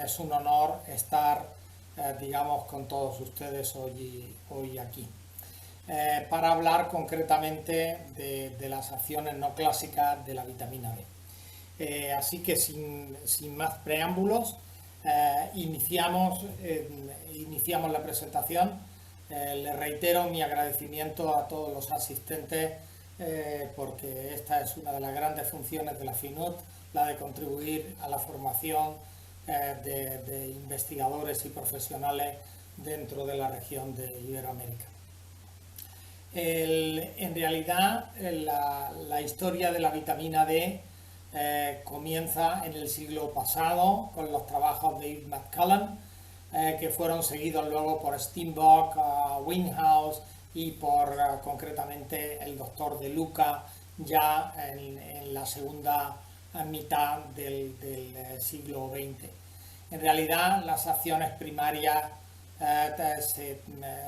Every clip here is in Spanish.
es un honor estar, digamos, con todos ustedes hoy aquí. Para hablar concretamente de las acciones no clásicas de la vitamina B. Así que sin más preámbulos, iniciamos la presentación. Le reitero mi agradecimiento a todos los asistentes porque esta es una de las grandes funciones de la FINUT, la de contribuir a la formación de investigadores y profesionales dentro de la región de Iberoamérica. En realidad, la historia de la vitamina D comienza en el siglo pasado con los trabajos de Yves McCallum, que fueron seguidos luego por Steenbock, Winghouse y por concretamente el doctor De Luca ya en la segunda mitad del siglo XX. En realidad, las acciones primarias se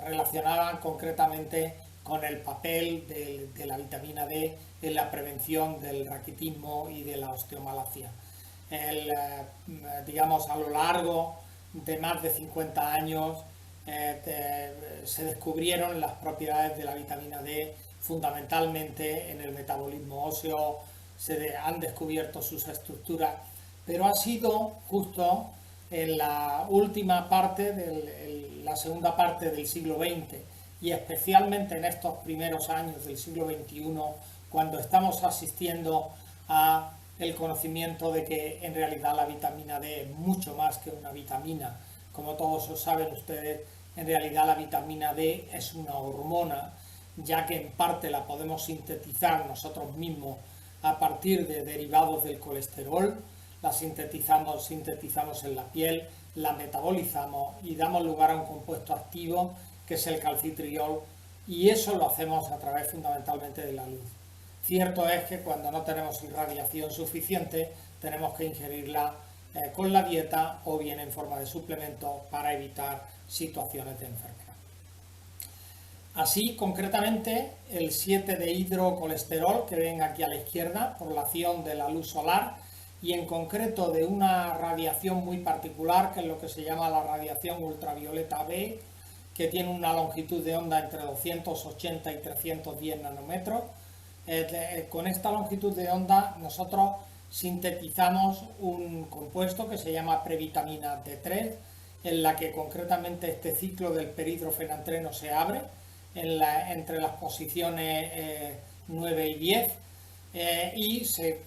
relacionaban concretamente con el papel de la vitamina D en la prevención del raquitismo y de la osteomalacia. Digamos, a lo largo de más de 50 años se descubrieron las propiedades de la vitamina D fundamentalmente en el metabolismo óseo, se han descubierto sus estructuras, pero ha sido justo en la última parte, la segunda parte del siglo XX y especialmente en estos primeros años del siglo XXI, cuando estamos asistiendo a el conocimiento de que en realidad la vitamina D es mucho más que una vitamina. Como todos saben ustedes, en realidad la vitamina D es una hormona, ya que en parte la podemos sintetizar nosotros mismos a partir de derivados del colesterol, la sintetizamos en la piel, la metabolizamos y damos lugar a un compuesto activo que es el calcitriol, y eso lo hacemos a través fundamentalmente de la luz. Cierto es que cuando no tenemos irradiación suficiente tenemos que ingerirla con la dieta o bien en forma de suplemento para evitar situaciones de enfermedad. Así, concretamente, el 7-dehidrocolesterol que ven aquí a la izquierda por la acción de la luz solar y en concreto de una radiación muy particular que es lo que se llama la radiación ultravioleta B, que tiene una longitud de onda entre 280 y 310 nanómetros. Con esta longitud de onda nosotros sintetizamos un compuesto que se llama previtamina D3, en la que concretamente este ciclo del perhidrofenantreno se abre entre las posiciones 9 y 10 y se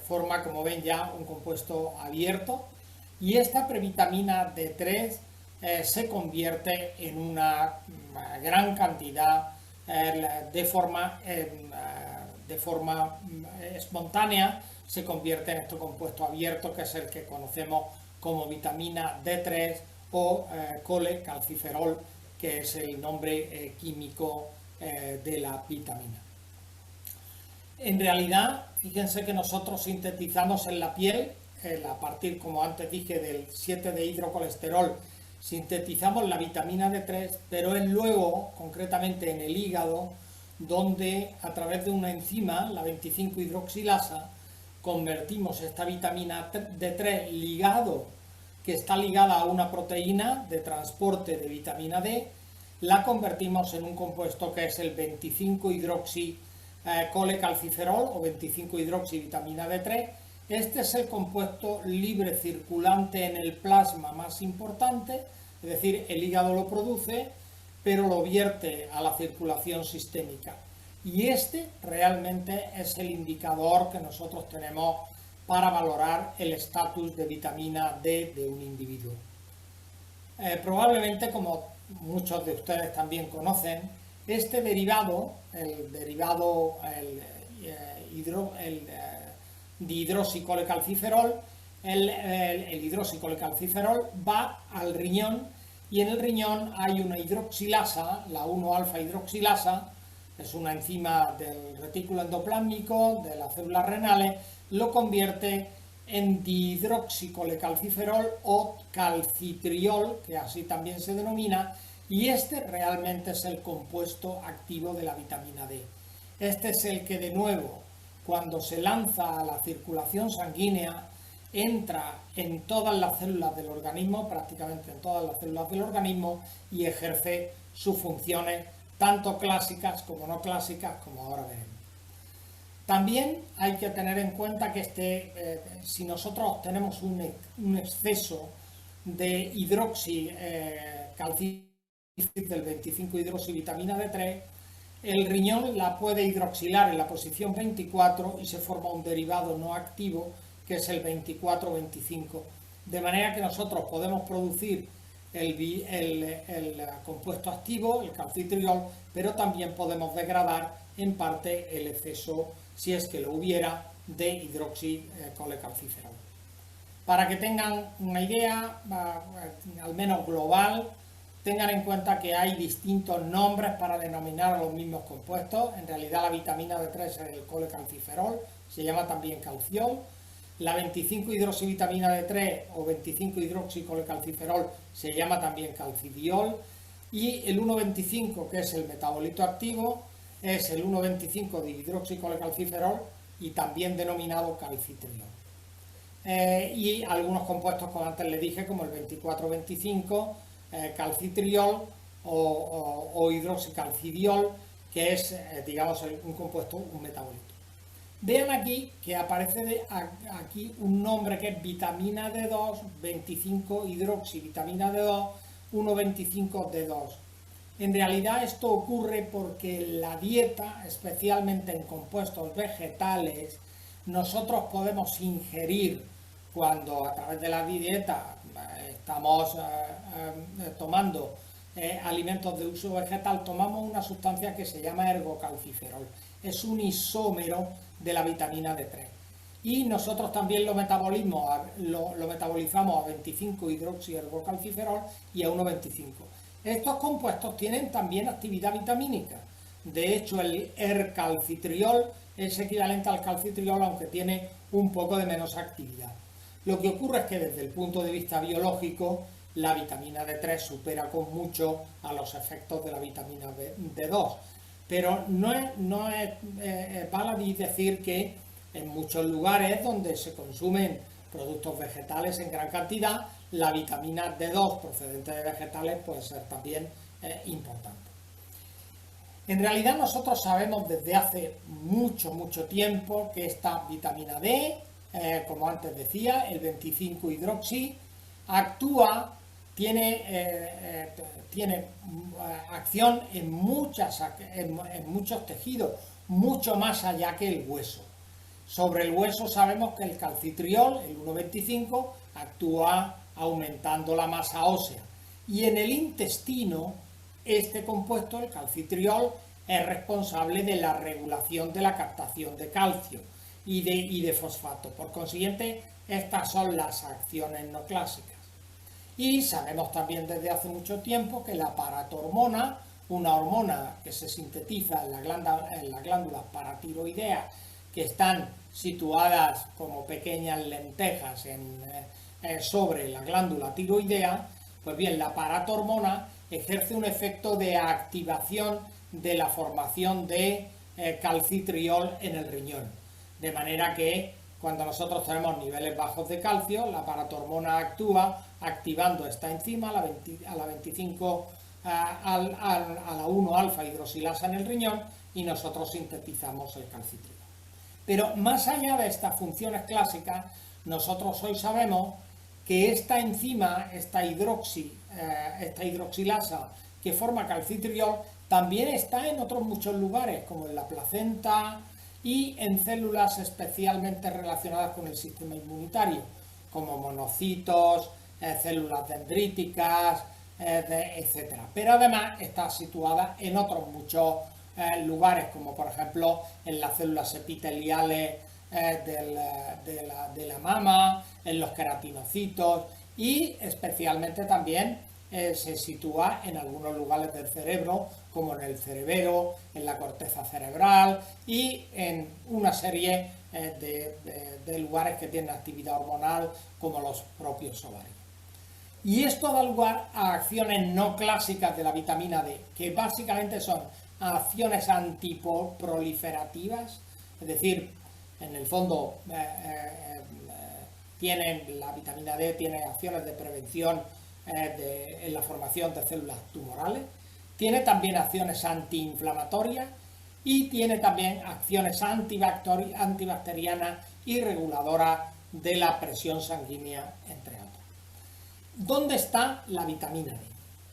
forma, como ven ya, un compuesto abierto, y esta previtamina D3 se convierte en una gran cantidad de forma espontánea, se convierte en este compuesto abierto que es el que conocemos como vitamina D3 o colecalciferol, que es el nombre químico de la vitamina. En realidad, fíjense que nosotros sintetizamos en la piel, a partir, como antes dije, del 7-dehidrocolesterol, sintetizamos la vitamina D3, pero es luego, concretamente en el hígado, donde a través de una enzima, la 25-hidroxilasa, convertimos esta vitamina D3 que está ligada a una proteína de transporte de vitamina D, la convertimos en un compuesto que es el 25-hidroxicolecalciferol o 25-hidroxivitamina D3. Este es el compuesto libre circulante en el plasma más importante, es decir, el hígado lo produce, pero lo vierte a la circulación sistémica. Y este realmente es el indicador que nosotros tenemos para valorar el estatus de vitamina D de un individuo. Probablemente, como muchos de ustedes también conocen, este derivado, el dihidroxicolecalciferol, el hidroxicolecalciferol va al riñón, y en el riñón hay una hidroxilasa, la 1-alfa hidroxilasa, es una enzima del retículo endoplásmico, de las células renales, lo convierte en dihidroxicolecalciferol o calcitriol, que así también se denomina, y este realmente es el compuesto activo de la vitamina D. Este es el que, de nuevo, cuando se lanza a la circulación sanguínea, entra en todas las células del organismo, prácticamente en todas las células del organismo, y ejerce sus funciones tanto clásicas como no clásicas, como ahora veremos. También hay que tener en cuenta que si nosotros tenemos un exceso de hidroxicalciferol del 25-hidroxivitamina D3, el riñón la puede hidroxilar en la posición 24 y se forma un derivado no activo que es el 24-25. De manera que nosotros podemos producir el compuesto activo, el calcitriol, pero también podemos degradar en parte el exceso, si es que lo hubiera, de hidroxicolecalciferol. Para que tengan una idea, al menos global, tengan en cuenta que hay distintos nombres para denominar a los mismos compuestos. En realidad la vitamina D3 es el colecalciferol, se llama también calciol. La 25-hidroxivitamina D3 o 25-hidroxicolecalciferol se llama también calcidiol. Y el 1,25, que es el metabolito activo, es el 1,25 de hidroxicolecalciferol y también denominado calcitriol. Y algunos compuestos, como antes les dije, como el 24-25, calcitriol o hidroxicalcidiol, que es, digamos, un compuesto, un metabolito. Vean aquí que aparece aquí un nombre que es vitamina D2, 25-hidroxivitamina D2, 1,25D2. En realidad esto ocurre porque la dieta, especialmente en compuestos vegetales, nosotros podemos ingerir cuando a través de la dieta estamos tomando alimentos de uso vegetal, tomamos una sustancia que se llama ergocalciferol. Es un isómero de la vitamina D3. Y nosotros también lo metabolizamos a 25-hidroxiergocalciferol y a 1,25. Estos compuestos tienen también actividad vitamínica. De hecho, el ercalcitriol es equivalente al calcitriol, aunque tiene un poco de menos actividad. Lo que ocurre es que desde el punto de vista biológico, la vitamina D3 supera con mucho a los efectos de la vitamina D2. Pero no es baladí decir que en muchos lugares donde se consumen productos vegetales en gran cantidad, la vitamina D2 procedente de vegetales puede ser también importante. En realidad nosotros sabemos desde hace mucho tiempo que esta vitamina D, como antes decía, el 25-hidroxi, actúa, tiene acción en muchos tejidos, mucho más allá que el hueso. Sobre el hueso sabemos que el calcitriol, el 1,25, actúa aumentando la masa ósea. Y en el intestino, este compuesto, el calcitriol, es responsable de la regulación de la captación de calcio y de fosfato. Por consiguiente, estas son las acciones no clásicas. Y sabemos también desde hace mucho tiempo que la paratormona, una hormona que se sintetiza en las glándulas paratiroideas, que están situadas como pequeñas lentejas sobre la glándula tiroidea, pues bien, la paratormona ejerce un efecto de activación de la formación de calcitriol en el riñón. De manera que cuando nosotros tenemos niveles bajos de calcio, la paratormona actúa activando esta enzima, a la 25 a la 1-alfa hidroxilasa en el riñón, y nosotros sintetizamos el calcitriol. Pero más allá de estas funciones clásicas, nosotros hoy sabemos que esta enzima, esta hidroxilasa que forma calcitriol, también está en otros muchos lugares, como en la placenta y en células especialmente relacionadas con el sistema inmunitario, como monocitos, células dendríticas, etc. Pero además está situada en otros muchos lugares, como por ejemplo en las células epiteliales de la mama, en los queratinocitos, y especialmente también se sitúa en algunos lugares del cerebro, como en el cerebelo, en la corteza cerebral y en una serie de lugares que tienen actividad hormonal, como los propios ovarios. Y esto da lugar a acciones no clásicas de la vitamina D, que básicamente son acciones antiproliferativas, es decir, en el fondo La vitamina D tiene acciones de prevención en la formación de células tumorales, tiene también acciones antiinflamatorias y tiene también acciones antibacterianas y reguladoras de la presión sanguínea, entre otros. ¿Dónde está la vitamina D?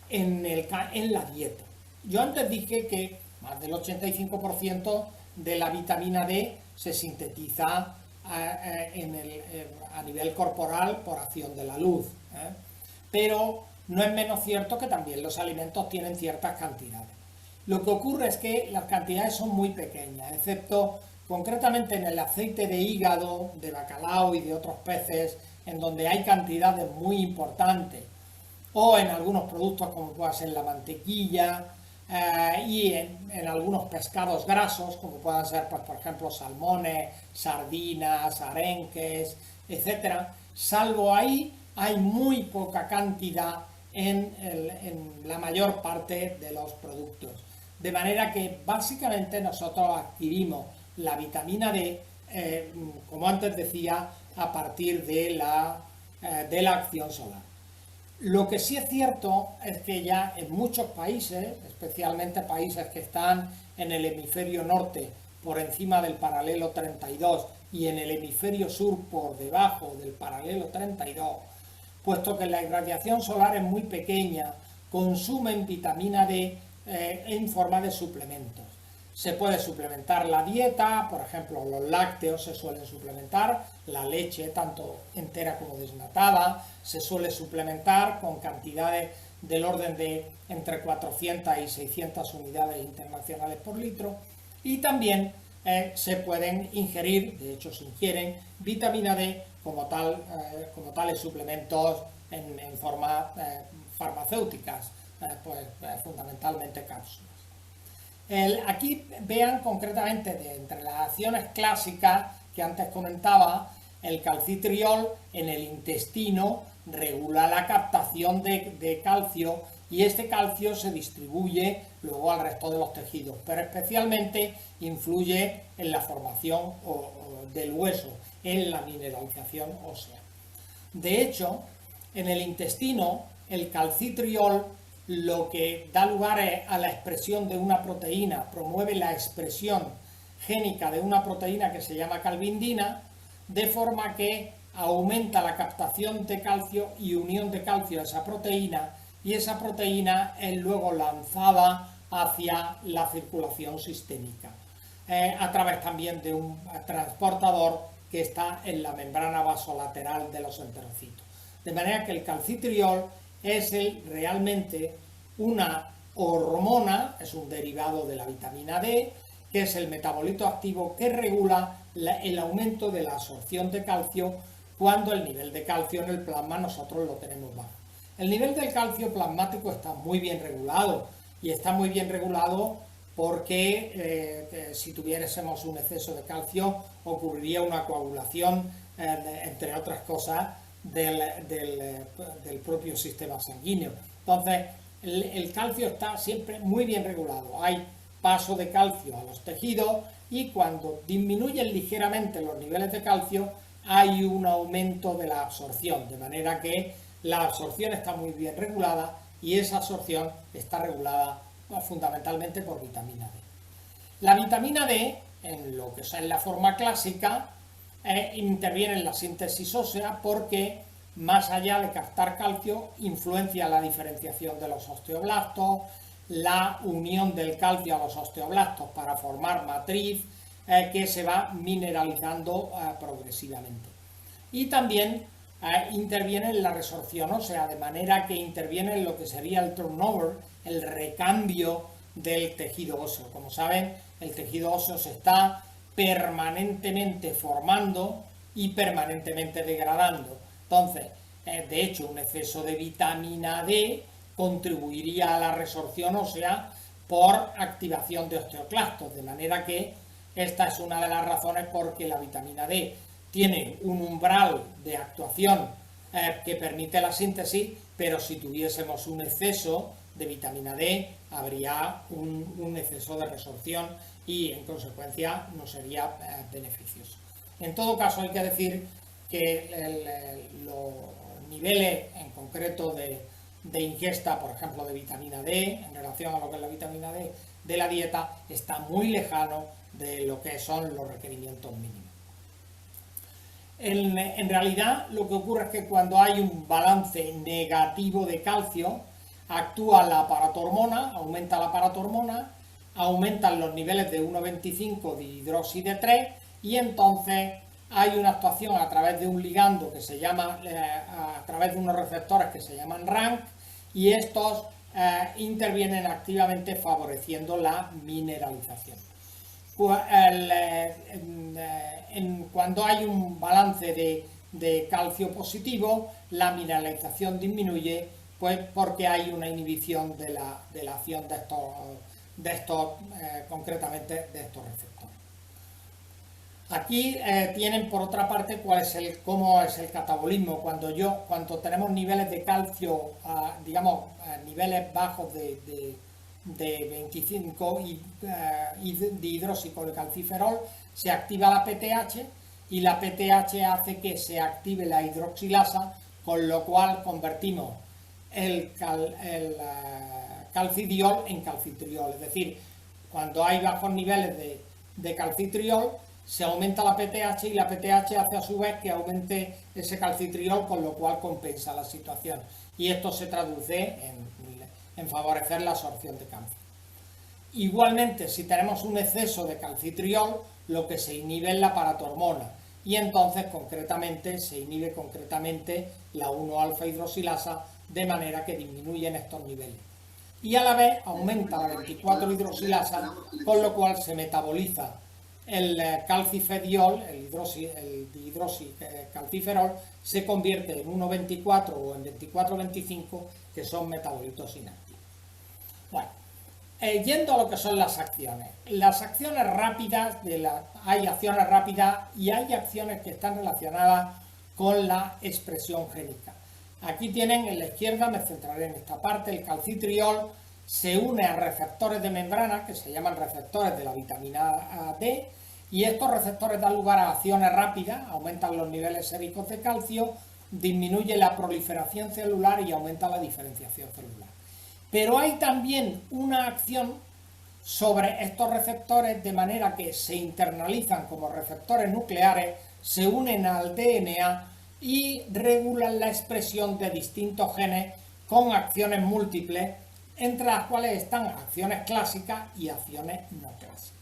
En la dieta. Yo antes dije que más del 85% de la vitamina D se sintetiza a nivel corporal por acción de la luz, pero no es menos cierto que también los alimentos tienen ciertas cantidades. Lo que ocurre es que las cantidades son muy pequeñas, excepto concretamente en el aceite de hígado, de bacalao y de otros peces, en donde hay cantidades muy importantes, o en algunos productos como puede ser la mantequilla, y en algunos pescados grasos, como puedan ser, pues, por ejemplo, salmones, sardinas, arenques, etc. Salvo ahí, hay muy poca cantidad en la mayor parte de los productos. De manera que básicamente nosotros adquirimos la vitamina D, como antes decía, a partir de la acción solar. Lo que sí es cierto es que ya en muchos países, especialmente países que están en el hemisferio norte por encima del paralelo 32 y en el hemisferio sur por debajo del paralelo 32, puesto que la irradiación solar es muy pequeña, consumen vitamina D en forma de suplementos. Se puede suplementar la dieta, por ejemplo, los lácteos se suelen suplementar, la leche tanto entera como desnatada, se suele suplementar con cantidades del orden de entre 400 y 600 unidades internacionales por litro, y también se pueden ingerir, de hecho se ingieren, vitamina D como tales suplementos en forma farmacéuticas, fundamentalmente cápsulas. Aquí vean concretamente entre las acciones clásicas que antes comentaba, el calcitriol en el intestino regula la captación de calcio y este calcio se distribuye luego al resto de los tejidos, pero especialmente influye en la formación del hueso, en la mineralización ósea. De hecho, en el intestino el calcitriol lo que da lugar a la expresión de una proteína, promueve la expresión génica de una proteína que se llama calvindina, de forma que aumenta la captación de calcio y unión de calcio a esa proteína, y esa proteína es luego lanzada hacia la circulación sistémica, a través también de un transportador que está en la membrana vasolateral de los enterocitos. De manera que el calcitriol es realmente una hormona, es un derivado de la vitamina D, que es el metabolito activo que regula el aumento de la absorción de calcio cuando el nivel de calcio en el plasma nosotros lo tenemos bajo. El nivel del calcio plasmático está muy bien regulado, y está muy bien regulado porque si tuviésemos un exceso de calcio ocurriría una coagulación, entre otras cosas, del propio sistema sanguíneo. Entonces, el calcio está siempre muy bien regulado. Hay paso de calcio a los tejidos y cuando disminuyen ligeramente los niveles de calcio hay un aumento de la absorción, de manera que la absorción está muy bien regulada y esa absorción está regulada fundamentalmente por vitamina D. La vitamina D, en lo que es la forma clásica, interviene en la síntesis ósea porque, más allá de captar calcio, influencia la diferenciación de los osteoblastos, la unión del calcio a los osteoblastos para formar matriz, que se va mineralizando progresivamente. Y también interviene en la resorción ósea, de manera que interviene en lo que sería el turnover, el recambio del tejido óseo. Como saben, el tejido óseo se está permanentemente formando y permanentemente degradando. Entonces, de hecho, un exceso de vitamina D contribuiría a la resorción ósea por activación de osteoclastos, de manera que esta es una de las razones por que la vitamina D tiene un umbral de actuación que permite la síntesis, pero si tuviésemos un exceso de vitamina D habría un exceso de resorción y en consecuencia no sería beneficioso. En todo caso hay que decir que los niveles en concreto de ingesta, por ejemplo, de vitamina D, en relación a lo que es la vitamina D de la dieta, está muy lejano de lo que son los requerimientos mínimos. En realidad, lo que ocurre es que cuando hay un balance negativo de calcio, actúa la paratormona, aumenta la paratormona, aumentan los niveles de 1,25 de hidróxido 3 y entonces hay una actuación a través de un ligando que se llama, a través de unos receptores que se llaman RANK, y estos intervienen activamente favoreciendo la mineralización. Cuando hay un balance de calcio positivo, la mineralización disminuye, pues porque hay una inhibición de la acción de estos concretamente de estos receptores. Aquí tienen por otra parte cómo es el catabolismo. Cuando tenemos niveles de calcio, digamos, niveles bajos de 25 de hidroxicalciferol, se activa la PTH y la PTH hace que se active la hidroxilasa, con lo cual convertimos el calcidiol en calcitriol. Es decir, cuando hay bajos niveles de calcitriol, se aumenta la PTH y la PTH hace a su vez que aumente ese calcitriol, con lo cual compensa la situación. Y esto se traduce en favorecer la absorción de calcio. Igualmente, si tenemos un exceso de calcitriol, lo que se inhibe es la paratormona, y entonces se inhibe concretamente la 1-alfa hidroxilasa, de manera que disminuyen estos niveles. Y a la vez aumenta la 24 hidroxilasa, con lo cual se metaboliza el calcifediol, el hidroxicalciferol, se convierte en 1,24 o en 24,25, que son metabolitos inactivos. Bueno, yendo a lo que son las acciones. Las acciones rápidas, hay acciones rápidas y hay acciones que están relacionadas con la expresión génica. Aquí tienen en la izquierda, me centraré en esta parte, el calcitriol se une a receptores de membrana que se llaman receptores de la vitamina D, y estos receptores dan lugar a acciones rápidas, aumentan los niveles séricos de calcio, disminuye la proliferación celular y aumenta la diferenciación celular. Pero hay también una acción sobre estos receptores, de manera que se internalizan como receptores nucleares, se unen al DNA y regulan la expresión de distintos genes con acciones múltiples, entre las cuales están acciones clásicas y acciones no clásicas.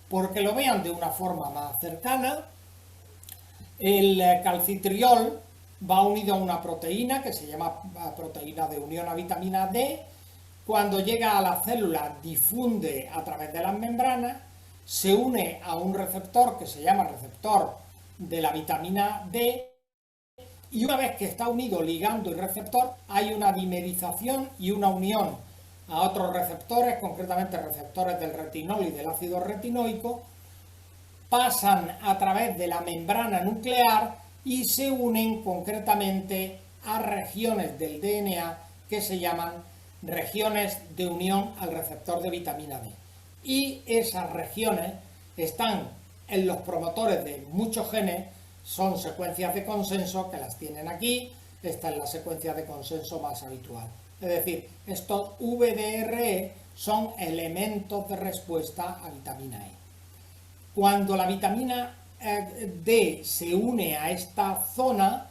Porque lo vean de una forma más cercana, el calcitriol va unido a una proteína que se llama proteína de unión a vitamina D. Cuando llega a la célula, difunde a través de las membranas, se une a un receptor que se llama receptor de la vitamina D, y una vez que está unido ligando y receptor, hay una dimerización y una unión a otros receptores, concretamente receptores del retinol y del ácido retinoico, pasan a través de la membrana nuclear y se unen concretamente a regiones del DNA que se llaman regiones de unión al receptor de vitamina D. Y esas regiones están en los promotores de muchos genes, son secuencias de consenso que las tienen aquí. Esta es la secuencia de consenso más habitual. Es decir, estos VDRE son elementos de respuesta a vitamina E. Cuando la vitamina D se une a esta zona,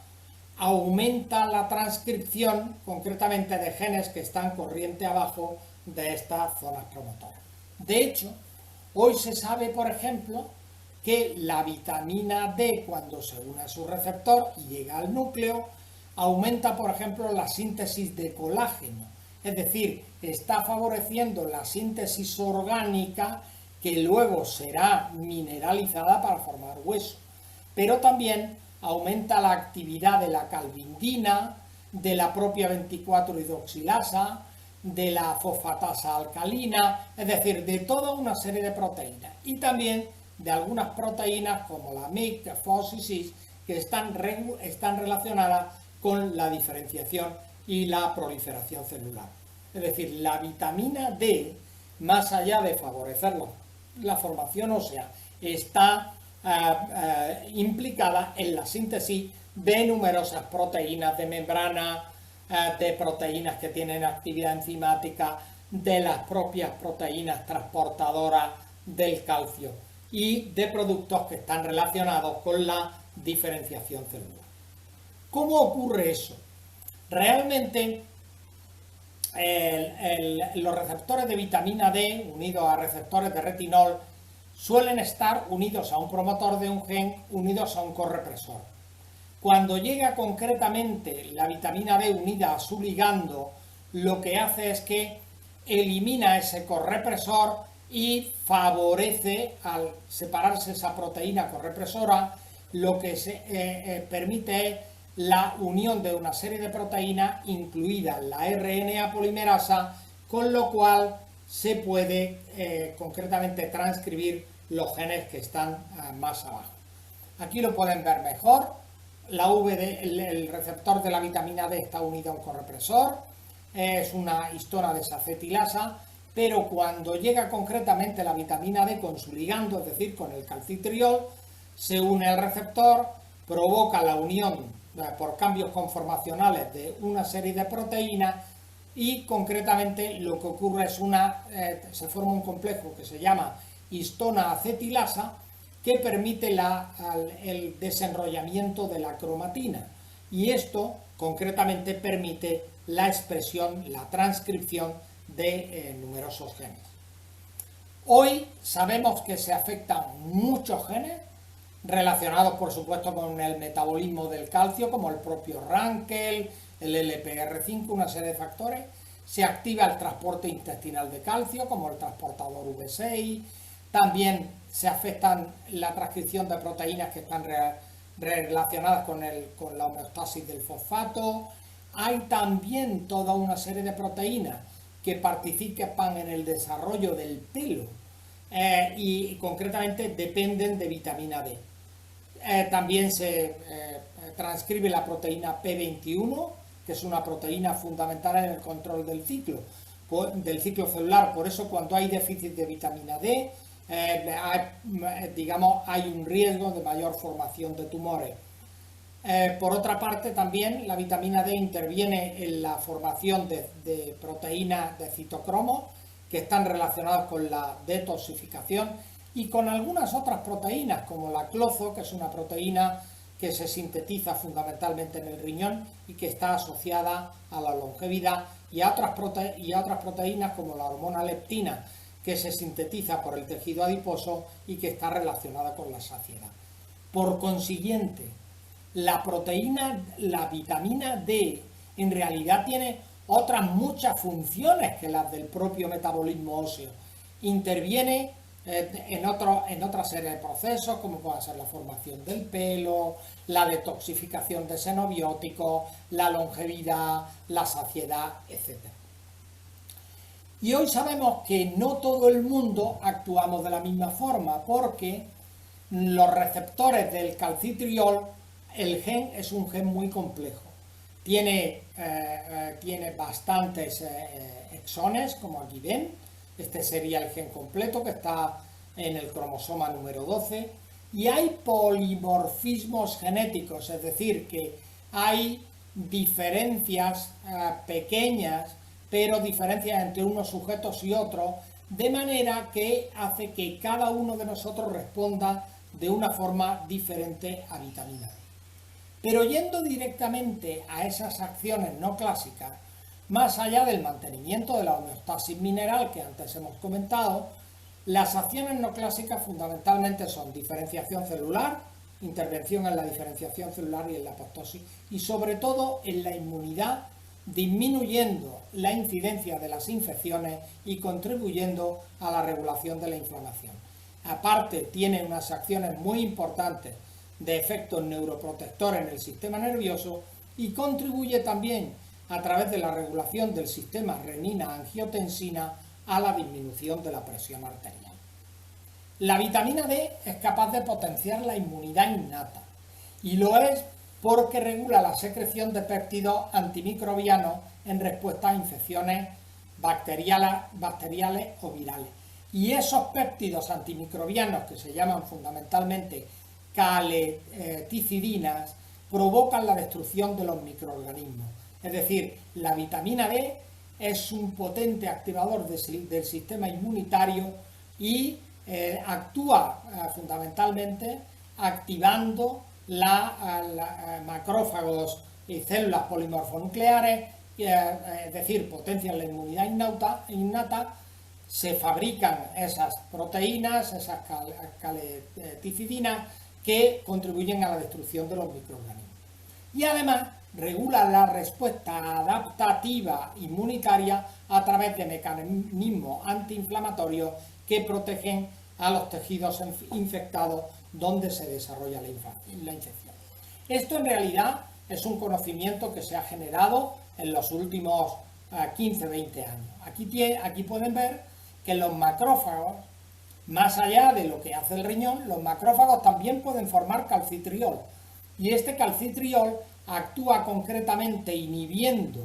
aumenta la transcripción, concretamente de genes que están corriente abajo de estas zonas promotoras. De hecho, hoy se sabe, por ejemplo, que la vitamina D, cuando se une a su receptor y llega al núcleo, aumenta, por ejemplo, la síntesis de colágeno. Es decir, está favoreciendo la síntesis orgánica que luego será mineralizada para formar hueso. Pero también aumenta la actividad de la calvindina, de la propia 24-hidroxilasa, de la fosfatasa alcalina, es decir, de toda una serie de proteínas. Y también de algunas proteínas como la MYC, FOS y CIS, que están relacionadas con la diferenciación y la proliferación celular. Es decir, la vitamina D, más allá de favorecer la formación ósea, está implicada en la síntesis de numerosas proteínas de membrana, de proteínas que tienen actividad enzimática, de las propias proteínas transportadoras del calcio y de productos que están relacionados con la diferenciación celular. ¿Cómo ocurre eso? Realmente los receptores de vitamina D unidos a receptores de retinol suelen estar unidos a un promotor de un gen, unidos a un correpresor. Cuando llega concretamente la vitamina D unida a su ligando, lo que hace es que elimina ese correpresor y favorece, al separarse esa proteína correpresora, lo que permite es la unión de una serie de proteínas, incluida la RNA polimerasa, con lo cual se puede concretamente transcribir los genes que están más abajo. Aquí lo pueden ver mejor. El receptor de la vitamina D está unido a un correpresor, es una histona desacetilasa, pero cuando llega concretamente la vitamina D con su ligando, es decir, con el calcitriol, se une al receptor, provoca la unión por cambios conformacionales de una serie de proteínas y concretamente lo que ocurre es se forma un complejo que se llama histona acetilasa, que permite el desenrollamiento de la cromatina, y esto concretamente permite la expresión, la transcripción de numerosos genes. Hoy sabemos que se afectan muchos genes relacionados, por supuesto, con el metabolismo del calcio, como el propio Rankel, el LPR5, una serie de factores. Se activa el transporte intestinal de calcio, como el transportador V6. También se afectan la transcripción de proteínas que están relacionadas con la homeostasis del fosfato. Hay también toda una serie de proteínas que participan en el desarrollo del pelo y concretamente dependen de vitamina D. También se transcribe la proteína P21, que es una proteína fundamental en el control del ciclo celular. Por eso, cuando hay déficit de vitamina D, hay un riesgo de mayor formación de tumores. Por otra parte, también la vitamina D interviene en la formación de proteínas de citocromo que están relacionadas con la detoxificación y con algunas otras proteínas como la clozo, que es una proteína que se sintetiza fundamentalmente en el riñón y que está asociada a la longevidad, y a otras proteínas como la hormona leptina, que se sintetiza por el tejido adiposo y que está relacionada con la saciedad. Por consiguiente, la vitamina D en realidad tiene otras muchas funciones que las del propio metabolismo óseo. Interviene en otra serie de procesos, como puede ser la formación del pelo, la detoxificación de xenobióticos, la longevidad, la saciedad, etc. Y hoy sabemos que no todo el mundo actuamos de la misma forma, porque los receptores del calcitriol, el gen es un gen muy complejo. Tiene bastantes exones, como aquí ven. Este sería el gen completo que está en el cromosoma número 12. Y hay polimorfismos genéticos, es decir, que hay diferencias pequeñas, pero diferencias entre unos sujetos y otros, de manera que hace que cada uno de nosotros responda de una forma diferente a vitamina D. Pero yendo directamente a esas acciones no clásicas, más allá del mantenimiento de la homeostasis mineral que antes hemos comentado, las acciones no clásicas fundamentalmente son diferenciación celular, intervención en la diferenciación celular y en la apoptosis, y sobre todo en la inmunidad, disminuyendo la incidencia de las infecciones y contribuyendo a la regulación de la inflamación. Aparte, tiene unas acciones muy importantes de efectos neuroprotectores en el sistema nervioso y contribuye también a través de la regulación del sistema renina-angiotensina a la disminución de la presión arterial. La vitamina D es capaz de potenciar la inmunidad innata y lo es porque regula la secreción de péptidos antimicrobianos en respuesta a infecciones bacteriales o virales. y esos péptidos antimicrobianos, que se llaman fundamentalmente caleticidinas, provocan la destrucción de los microorganismos. Es decir, la vitamina D es un potente activador del sistema inmunitario y actúa fundamentalmente activando macrófagos y células polimorfonucleares, es decir, potencian la inmunidad innata. Se fabrican esas proteínas, esas caleticidinas, que contribuyen a la destrucción de los microorganismos. Y además regula la respuesta adaptativa inmunitaria a través de mecanismos antiinflamatorios que protegen a los tejidos infectados donde se desarrolla la infección. Esto en realidad es un conocimiento que se ha generado en los últimos 15-20 años. Aquí pueden ver que los macrófagos, más allá de lo que hace el riñón, los macrófagos también pueden formar calcitriol. Y este calcitriol actúa concretamente inhibiendo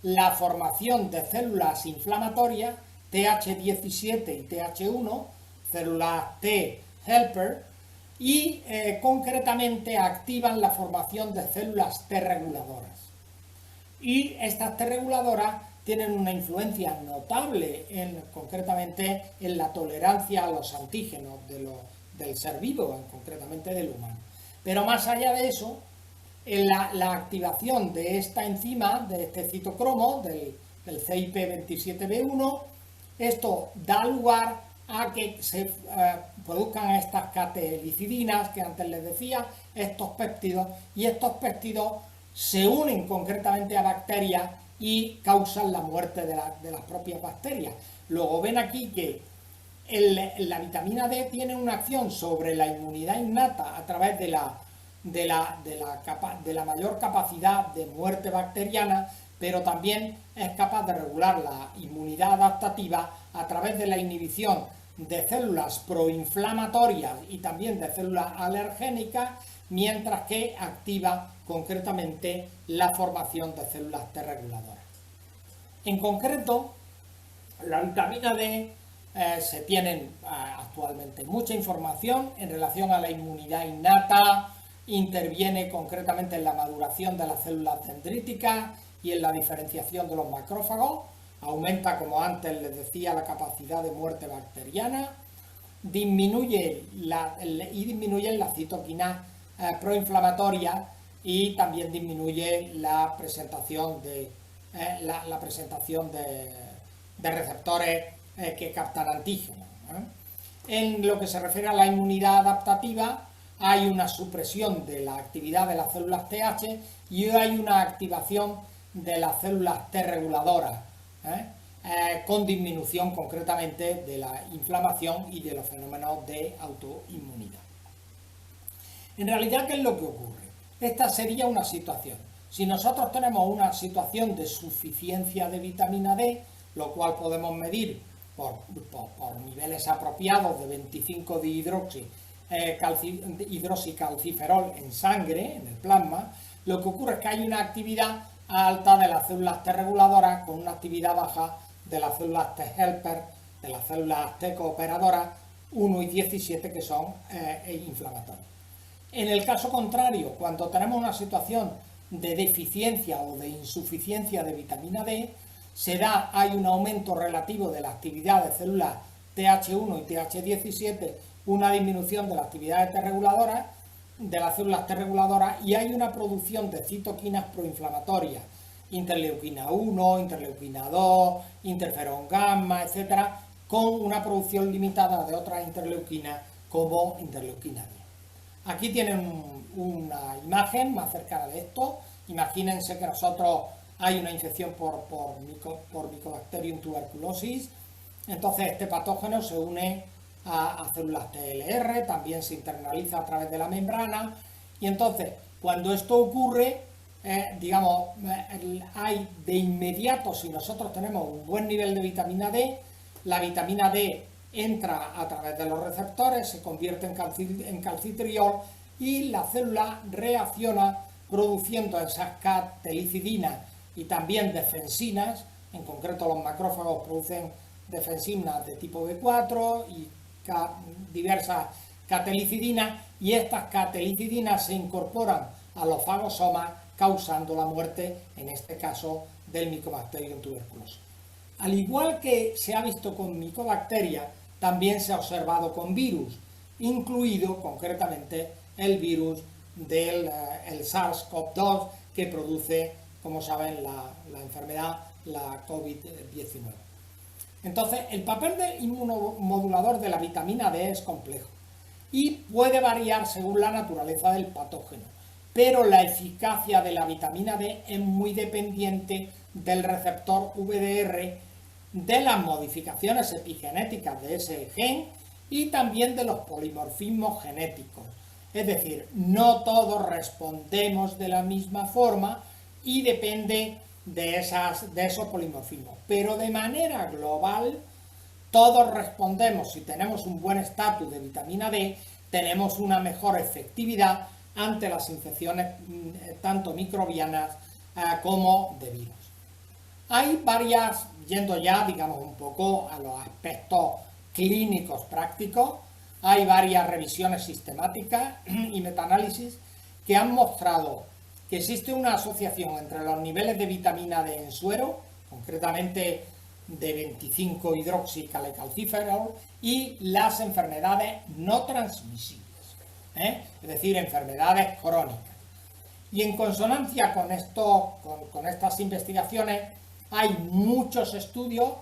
la formación de células inflamatorias, Th17 y Th1, células T helper, y concretamente activan la formación de células T reguladoras. Y estas T reguladoras tienen una influencia notable concretamente en la tolerancia a los antígenos del ser vivo, concretamente del humano. Pero más allá de eso, la activación de esta enzima, de este citocromo, del CYP27B1, esto da lugar a que se produzcan estas catecolicidinas que antes les decía, estos péptidos, y estos péptidos se unen concretamente a bacterias y causan la muerte de las propias bacterias. Luego ven aquí que la vitamina D tiene una acción sobre la inmunidad innata a través de la mayor capacidad de muerte bacteriana, pero también es capaz de regular la inmunidad adaptativa a través de la inhibición de células proinflamatorias y también de células alergénicas, mientras que activa concretamente la formación de células T reguladoras. En concreto, la vitamina D se tiene actualmente mucha información en relación a la inmunidad innata, interviene concretamente en la maduración de las células dendríticas y en la diferenciación de los macrófagos, aumenta, como antes les decía, la capacidad de muerte bacteriana, disminuye las citoquinas proinflamatorias y también disminuye la presentación de receptores que captan antígenos. En lo que se refiere a la inmunidad adaptativa, hay una supresión de la actividad de las células TH y hay una activación de las células T reguladoras, con disminución concretamente de la inflamación y de los fenómenos de autoinmunidad. En realidad, ¿qué es lo que ocurre? Esta sería una situación. Si nosotros tenemos una situación de suficiencia de vitamina D, lo cual podemos medir por niveles apropiados de 25 de hidroxicalciferol en sangre, en el plasma, lo que ocurre es que hay una actividad alta de las células T reguladoras con una actividad baja de las células T helper, de las células T cooperadoras 1 y 17, que son inflamatorias. En el caso contrario, cuando tenemos una situación de deficiencia o de insuficiencia de vitamina D, hay un aumento relativo de la actividad de células TH1 y TH17, una disminución de la actividad de las células T reguladoras, y hay una producción de citoquinas proinflamatorias, interleuquina 1, interleuquina 2, interferón gamma, etcétera, con una producción limitada de otras interleuquinas como interleuquina 10. Aquí tienen una imagen más cercana de esto. Imagínense que hay una infección por Mycobacterium tuberculosis. Entonces este patógeno se une a células TLR, también se internaliza a través de la membrana, y entonces cuando esto ocurre, hay de inmediato, si nosotros tenemos un buen nivel de vitamina D, la vitamina D entra a través de los receptores, se convierte en calcitriol y la célula reacciona produciendo esas catecolicidinas y también defensinas. En concreto, los macrófagos producen defensinas de tipo B4 y diversas catelicidinas, y estas catelicidinas se incorporan a los fagosomas causando la muerte, en este caso, del Mycobacterium tuberculosis. Al igual que se ha visto con micobacterias, también se ha observado con virus, incluido concretamente el virus del SARS-CoV-2 que produce, como saben, la enfermedad, la COVID-19. Entonces, el papel del inmunomodulador de la vitamina D es complejo y puede variar según la naturaleza del patógeno, pero la eficacia de la vitamina D es muy dependiente del receptor VDR, de las modificaciones epigenéticas de ese gen y también de los polimorfismos genéticos. Es decir, no todos respondemos de la misma forma y depende de esos polimorfismos, pero de manera global todos respondemos. Si tenemos un buen estatus de vitamina D, tenemos una mejor efectividad ante las infecciones tanto microbianas como de virus. Hay varias, yendo ya digamos un poco a los aspectos clínicos prácticos, hay varias revisiones sistemáticas y metaanálisis que han mostrado que existe una asociación entre los niveles de vitamina D en suero, concretamente de 25-hidroxicalcalciferol, y las enfermedades no transmisibles, es decir, enfermedades crónicas. Y en consonancia con estas investigaciones hay muchos estudios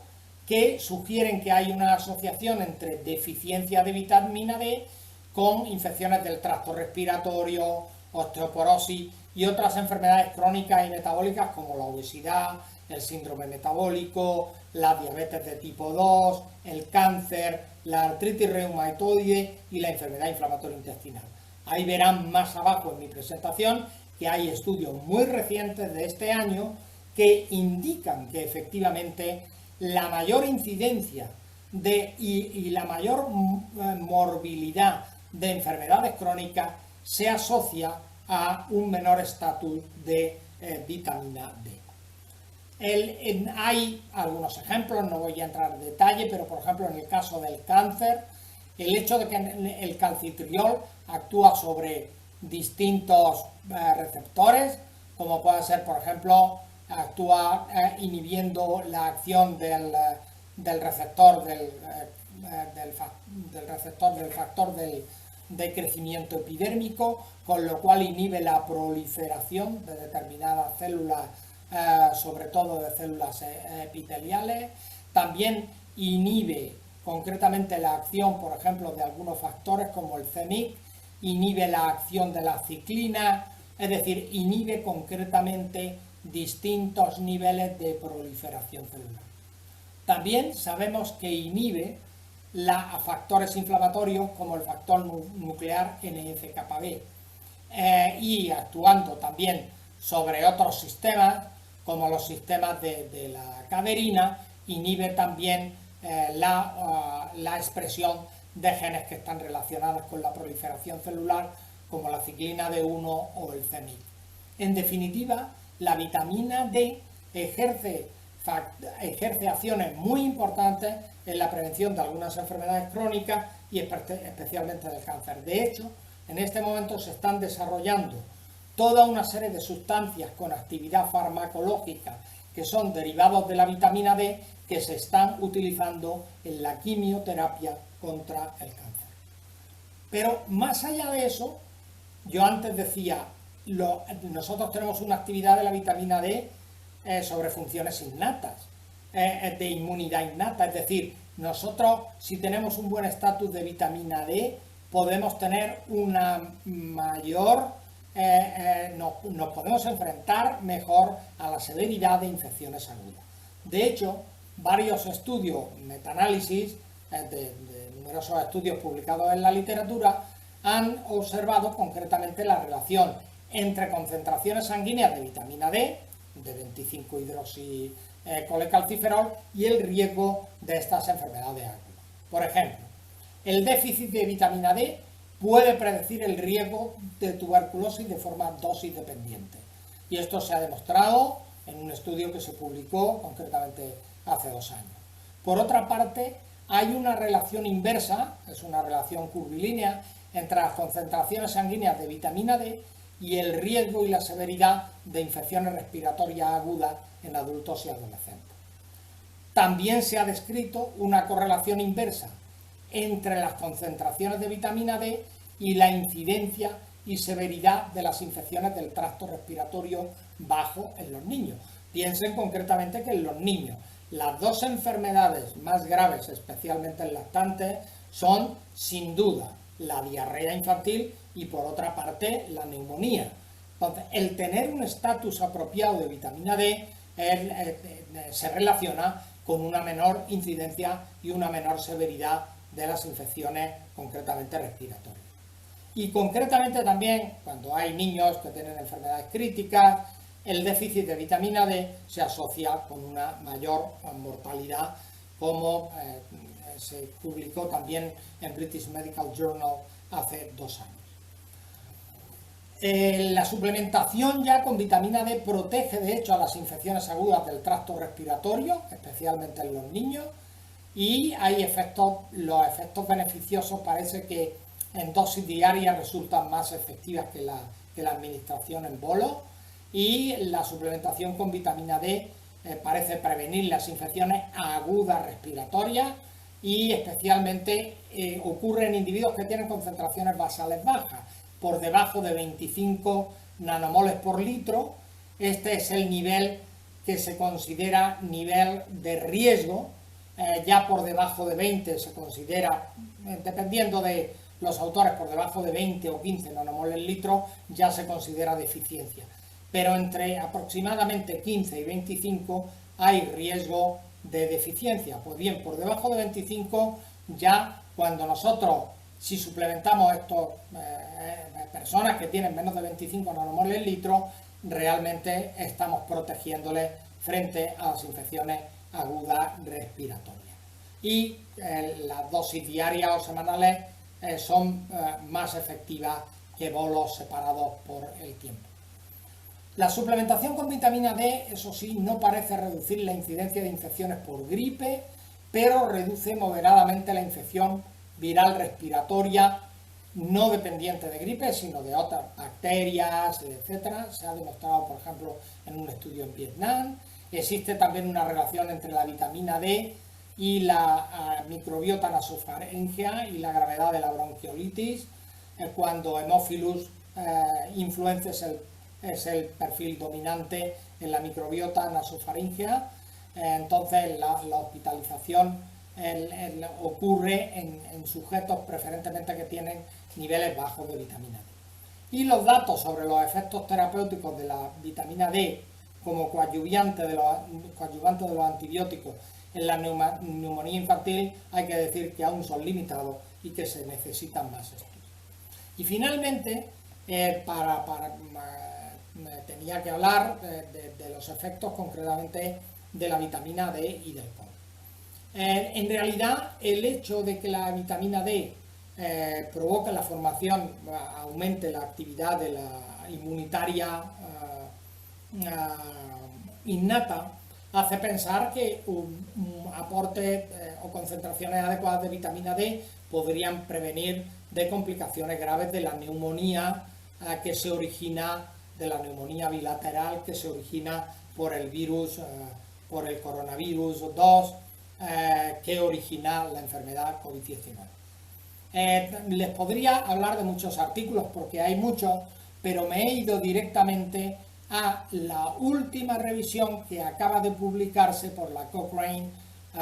que sugieren que hay una asociación entre deficiencia de vitamina D con infecciones del tracto respiratorio, osteoporosis y otras enfermedades crónicas y metabólicas como la obesidad, el síndrome metabólico, la diabetes de tipo 2, el cáncer, la artritis reumatoide y la enfermedad inflamatoria intestinal. Ahí verán más abajo en mi presentación que hay estudios muy recientes de este año que indican que efectivamente la mayor incidencia y la mayor morbilidad de enfermedades crónicas se asocia a un menor estatus de vitamina D. Hay algunos ejemplos, no voy a entrar en detalle, pero por ejemplo en el caso del cáncer, el hecho de que el calcitriol actúa sobre distintos receptores, como puede ser, por ejemplo, actúa inhibiendo la acción del receptor del factor de crecimiento epidérmico, con lo cual inhibe la proliferación de determinadas células, sobre todo de células epiteliales. También inhibe concretamente la acción, por ejemplo, de algunos factores como el CEMIC, inhibe la acción de la ciclina, es decir, inhibe concretamente distintos niveles de proliferación celular. También sabemos que inhibe a factores inflamatorios como el factor nuclear NF-κB, y actuando también sobre otros sistemas como los sistemas de la caderina, inhibe también la expresión de genes que están relacionados con la proliferación celular como la ciclina D1 o el CEMIC. En definitiva, la vitamina D ejerce acciones muy importantes en la prevención de algunas enfermedades crónicas y especialmente del cáncer. De hecho, en este momento se están desarrollando toda una serie de sustancias con actividad farmacológica que son derivados de la vitamina D que se están utilizando en la quimioterapia contra el cáncer. Pero más allá de eso, yo antes decía, nosotros tenemos una actividad de la vitamina D sobre funciones innatas, de inmunidad innata, es decir, nosotros si tenemos un buen estatus de vitamina D podemos tener una mayor, nos podemos enfrentar mejor a la severidad de infecciones agudas. De hecho, varios estudios, metaanálisis, de numerosos estudios publicados en la literatura, han observado concretamente la relación entre concentraciones sanguíneas de vitamina D, de 25-hidroxicalcalciferol, y el riesgo de estas enfermedades agudas. Por ejemplo, el déficit de vitamina D puede predecir el riesgo de tuberculosis de forma dosis dependiente. Y esto se ha demostrado en un estudio que se publicó concretamente hace 2 años. Por otra parte, hay una relación inversa, es una relación curvilínea, entre las concentraciones sanguíneas de vitamina D y el riesgo y la severidad de infecciones respiratorias agudas en adultos y adolescentes. También se ha descrito una correlación inversa entre las concentraciones de vitamina D y la incidencia y severidad de las infecciones del tracto respiratorio bajo en los niños. Piensen concretamente que en los niños las dos enfermedades más graves, especialmente en lactantes, son sin duda la diarrea infantil y por otra parte la neumonía. Entonces, el tener un estatus apropiado de vitamina D se relaciona con una menor incidencia y una menor severidad de las infecciones concretamente respiratorias. Y concretamente también cuando hay niños que tienen enfermedades críticas, el déficit de vitamina D se asocia con una mayor mortalidad, como se publicó también en British Medical Journal hace 2 años. La suplementación ya con vitamina D protege de hecho a las infecciones agudas del tracto respiratorio, especialmente en los niños, y hay los efectos beneficiosos parece que en dosis diarias resultan más efectivas que la administración en bolo, y la suplementación con vitamina D parece prevenir las infecciones agudas respiratorias y especialmente ocurre en individuos que tienen concentraciones basales bajas, por debajo de 25 nanomoles por litro. Este es el nivel que se considera nivel de riesgo. Ya por debajo de 20 se considera, dependiendo de los autores, por debajo de 20 o 15 nanomoles litro ya se considera deficiencia. Pero entre aproximadamente 15 y 25 hay riesgo de deficiencia. Pues bien, por debajo de 25 ya cuando nosotros, si suplementamos estas personas que tienen menos de 25 nanomoles litro, realmente estamos protegiéndoles frente a las infecciones agudas respiratorias. Y las dosis diarias o semanales son más efectivas que bolos separados por el tiempo. La suplementación con vitamina D, eso sí, no parece reducir la incidencia de infecciones por gripe, pero reduce moderadamente la infección viral respiratoria no dependiente de gripe, sino de otras bacterias, etc. Se ha demostrado, por ejemplo, en un estudio en Vietnam. Existe también una relación entre la vitamina D y la microbiota nasofaríngea y la gravedad de la bronquiolitis, cuando Haemophilus influences es el perfil dominante en la microbiota nasofaríngea. Entonces la hospitalización ocurre en sujetos preferentemente que tienen niveles bajos de vitamina D. Y los datos sobre los efectos terapéuticos de la vitamina D como coadyuvante de los antibióticos en la neumonía infantil, hay que decir que aún son limitados y que se necesitan más estudios. Y finalmente, tenía que hablar de los efectos concretamente de la vitamina D y del cobre. En realidad, el hecho de que la vitamina D provoque la formación, aumente la actividad de la inmunitaria innata, hace pensar que un aporte o concentraciones adecuadas de vitamina D podrían prevenir de complicaciones graves de la neumonía que se origina, de la neumonía bilateral que se origina por el virus, por el coronavirus 2, que origina la enfermedad COVID-19. Les podría hablar de muchos artículos porque hay muchos, pero me he ido directamente a la última revisión que acaba de publicarse por la Cochrane,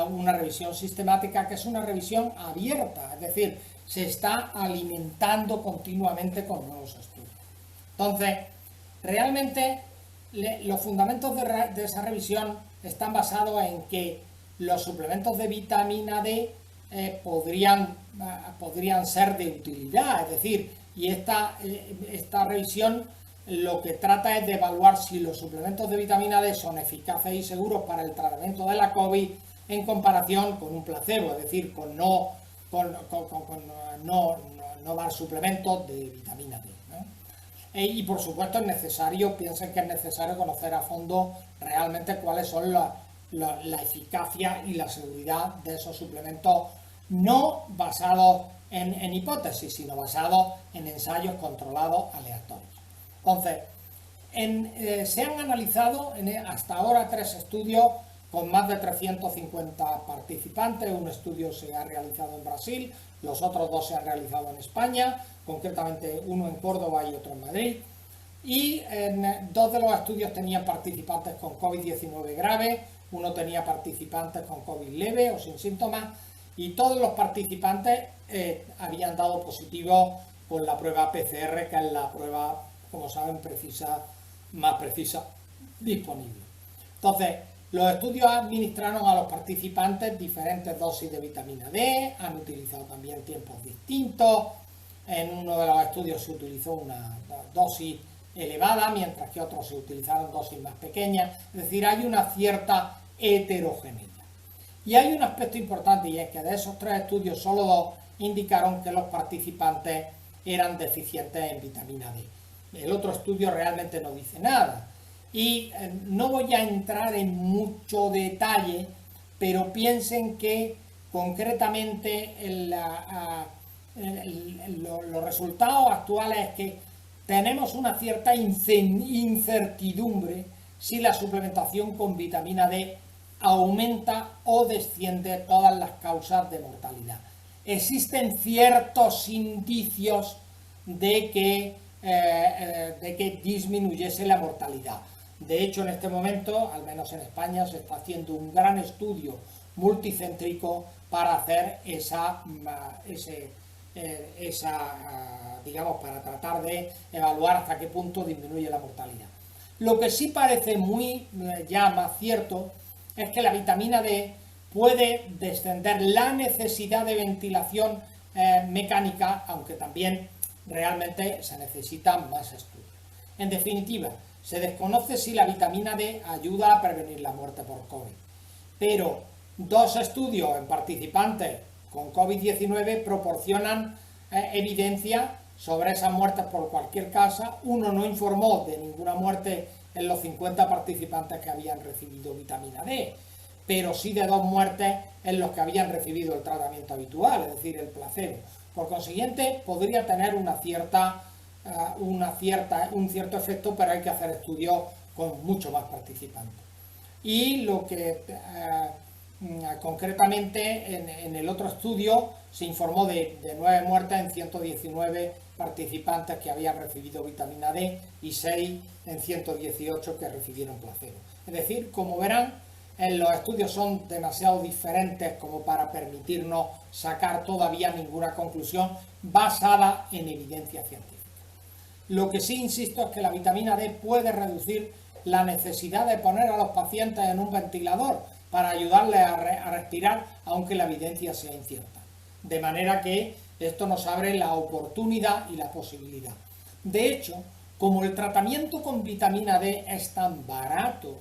una revisión sistemática que es una revisión abierta, es decir, se está alimentando continuamente con nuevos estudios. Entonces, realmente los fundamentos de esa revisión están basados en que los suplementos de vitamina D podrían ser de utilidad, es decir, y esta revisión lo que trata es de evaluar si los suplementos de vitamina D son eficaces y seguros para el tratamiento de la COVID en comparación con un placebo, es decir, con no dar suplementos de vitamina D, ¿no? Y por supuesto es necesario, piensen que es necesario conocer a fondo realmente cuáles son la eficacia y la seguridad de esos suplementos, no basados en hipótesis, sino basados en ensayos controlados aleatorios. Entonces, se han analizado hasta ahora 3 estudios con más de 350 participantes. Un estudio se ha realizado en Brasil, los otros 2 se han realizado en España, concretamente uno en Córdoba y otro en Madrid. Y en 2 de los estudios tenían participantes con COVID-19 grave, uno tenía participantes con COVID leve o sin síntomas, y todos los participantes habían dado positivo con la prueba PCR, que es la prueba, como saben, más precisa disponible. Entonces, los estudios administraron a los participantes diferentes dosis de vitamina D, han utilizado también tiempos distintos. En uno de los estudios se utilizó una dosis elevada, mientras que otros se utilizaron dosis más pequeñas. Es decir, hay una cierta heterogeneidad. Y hay un aspecto importante, y es que de esos 3 estudios solo 2 indicaron que los participantes eran deficientes en vitamina D. El otro estudio realmente no dice nada. Y no voy a entrar en mucho detalle, pero piensen que concretamente los resultados actuales es que tenemos una cierta incertidumbre si la suplementación con vitamina D aumenta o desciende todas las causas de mortalidad. Existen ciertos indicios de que disminuyese la mortalidad. De hecho, en este momento, al menos en España, se está haciendo un gran estudio multicéntrico para hacer digamos, para tratar de evaluar hasta qué punto disminuye la mortalidad. Lo que sí parece muy ya más cierto es que la vitamina D puede descender la necesidad de ventilación mecánica, aunque también realmente se necesitan más estudios. En definitiva, se desconoce si la vitamina D ayuda a prevenir la muerte por COVID, pero 2 estudios en participantes con COVID-19 proporcionan evidencia sobre esas muertes por cualquier causa. Uno no informó de ninguna muerte en los 50 participantes que habían recibido vitamina D, pero sí de 2 muertes en los que habían recibido el tratamiento habitual, es decir, el placebo. Por consiguiente, podría tener un cierto efecto, pero hay que hacer estudios con mucho más participantes. Y lo que concretamente en el otro estudio se informó de 9 muertes en 119 participantes que habían recibido vitamina D y 6 en 118 que recibieron placebo. Es decir, como verán, los estudios son demasiado diferentes como para permitirnos sacar todavía ninguna conclusión basada en evidencia científica. Lo que sí insisto es que la vitamina D puede reducir la necesidad de poner a los pacientes en un ventilador para ayudarles a respirar, aunque la evidencia sea incierta. De manera que esto nos abre la oportunidad y la posibilidad. De hecho, como el tratamiento con vitamina D es tan barato,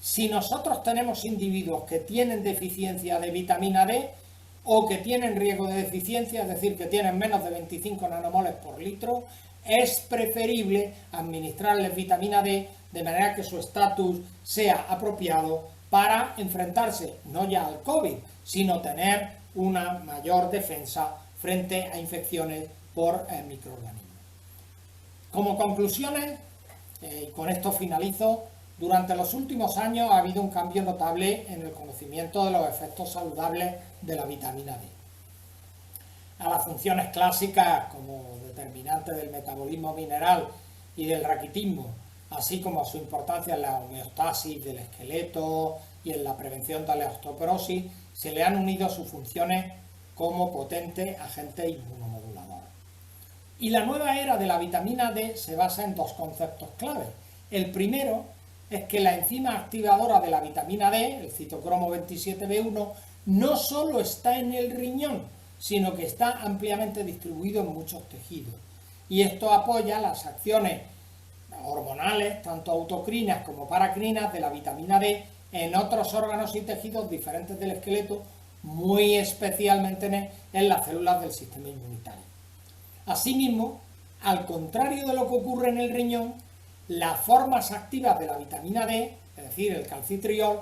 si nosotros tenemos individuos que tienen deficiencia de vitamina D o que tienen riesgo de deficiencia, es decir, que tienen menos de 25 nanomoles por litro, es preferible administrarles vitamina D de manera que su estatus sea apropiado para enfrentarse no ya al COVID, sino tener una mayor defensa frente a infecciones por microorganismos. Como conclusiones, y con esto finalizo, durante los últimos años ha habido un cambio notable en el conocimiento de los efectos saludables de la vitamina D. A las funciones clásicas como determinante del metabolismo mineral y del raquitismo, así como a su importancia en la homeostasis del esqueleto y en la prevención de la osteoporosis, se le han unido sus funciones como potente agente inmunomodulador. Y la nueva era de la vitamina D se basa en 2 conceptos clave. El primero es que la enzima activadora de la vitamina D, el citocromo 27B1, no solo está en el riñón, sino que está ampliamente distribuido en muchos tejidos. Y esto apoya las acciones hormonales, tanto autocrinas como paracrinas, de la vitamina D en otros órganos y tejidos diferentes del esqueleto, muy especialmente en las células del sistema inmunitario. Asimismo, al contrario de lo que ocurre en el riñón, las formas activas de la vitamina D, es decir, el calcitriol,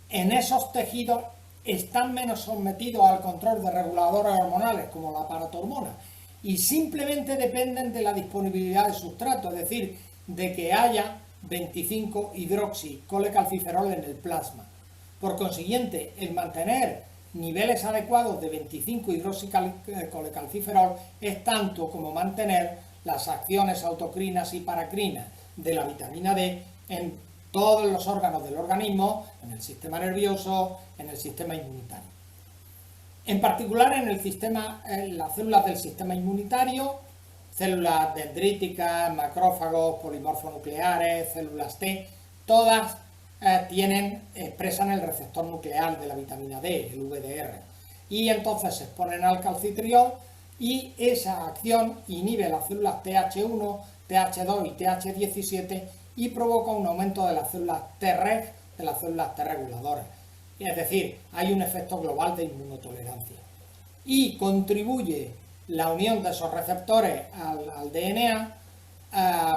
en esos tejidos están menos sometidos al control de reguladores hormonales como la paratormona y simplemente dependen de la disponibilidad de sustrato, es decir, de que haya 25-hidroxicolecalciferol en el plasma. Por consiguiente, el mantener niveles adecuados de 25-hidroxicolecalciferol es tanto como mantener las acciones autocrinas y paracrinas de la vitamina D en todos los órganos del organismo, en el sistema nervioso, en el sistema inmunitario. En particular en las células del sistema inmunitario, células dendríticas, macrófagos, polimorfonucleares, células T, todas expresan el receptor nuclear de la vitamina D, el VDR, y entonces se exponen al calcitriol y esa acción inhibe las células TH1, TH2 y TH17 y provoca un aumento de las células Treg, de las células T reguladoras. Es decir, hay un efecto global de inmunotolerancia. Y contribuye la unión de esos receptores al DNA,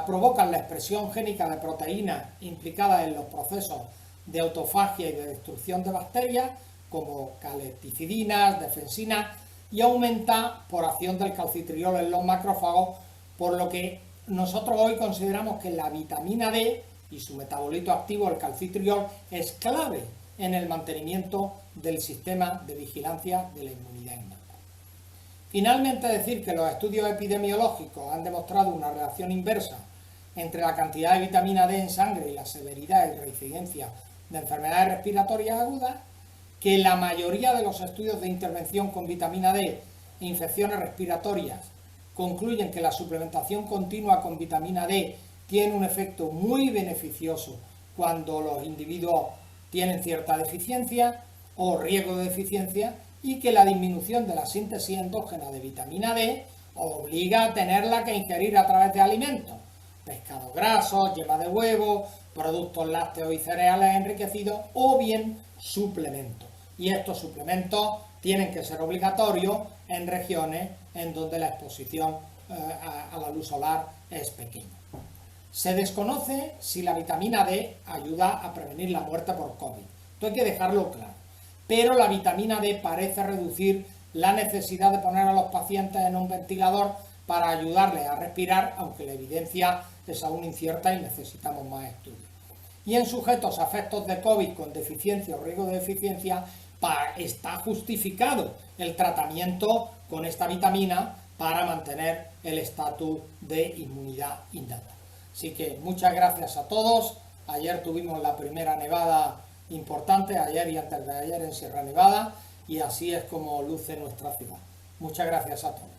provocan la expresión génica de proteínas implicadas en los procesos de autofagia y de destrucción de bacterias, como calecticidinas, defensinas, y aumenta por acción del calcitriol en los macrófagos, por lo que nosotros hoy consideramos que la vitamina D y su metabolito activo, el calcitriol, es clave en el mantenimiento del sistema de vigilancia de la inmunidad innata. Finalmente, decir que los estudios epidemiológicos han demostrado una relación inversa entre la cantidad de vitamina D en sangre y la severidad y reincidencia de enfermedades respiratorias agudas, que la mayoría de los estudios de intervención con vitamina D e infecciones respiratorias concluyen que la suplementación continua con vitamina D tiene un efecto muy beneficioso cuando los individuos tienen cierta deficiencia o riesgo de deficiencia, y que la disminución de la síntesis endógena de vitamina D obliga a tenerla que ingerir a través de alimentos, pescados grasos, yema de huevo, productos lácteos y cereales enriquecidos o bien suplementos. Y estos suplementos tienen que ser obligatorios en regiones en donde la exposición a la luz solar es pequeña. Se desconoce si la vitamina D ayuda a prevenir la muerte por COVID. Esto hay que dejarlo claro. Pero la vitamina D parece reducir la necesidad de poner a los pacientes en un ventilador para ayudarles a respirar, aunque la evidencia es aún incierta y necesitamos más estudios. Y en sujetos afectos de COVID con deficiencia o riesgo de deficiencia, está justificado el tratamiento con esta vitamina para mantener el estatus de inmunidad innata. Así que muchas gracias a todos. Ayer tuvimos la primera nevada importante, ayer y antes de ayer en Sierra Nevada, y así es como luce nuestra ciudad. Muchas gracias a todos.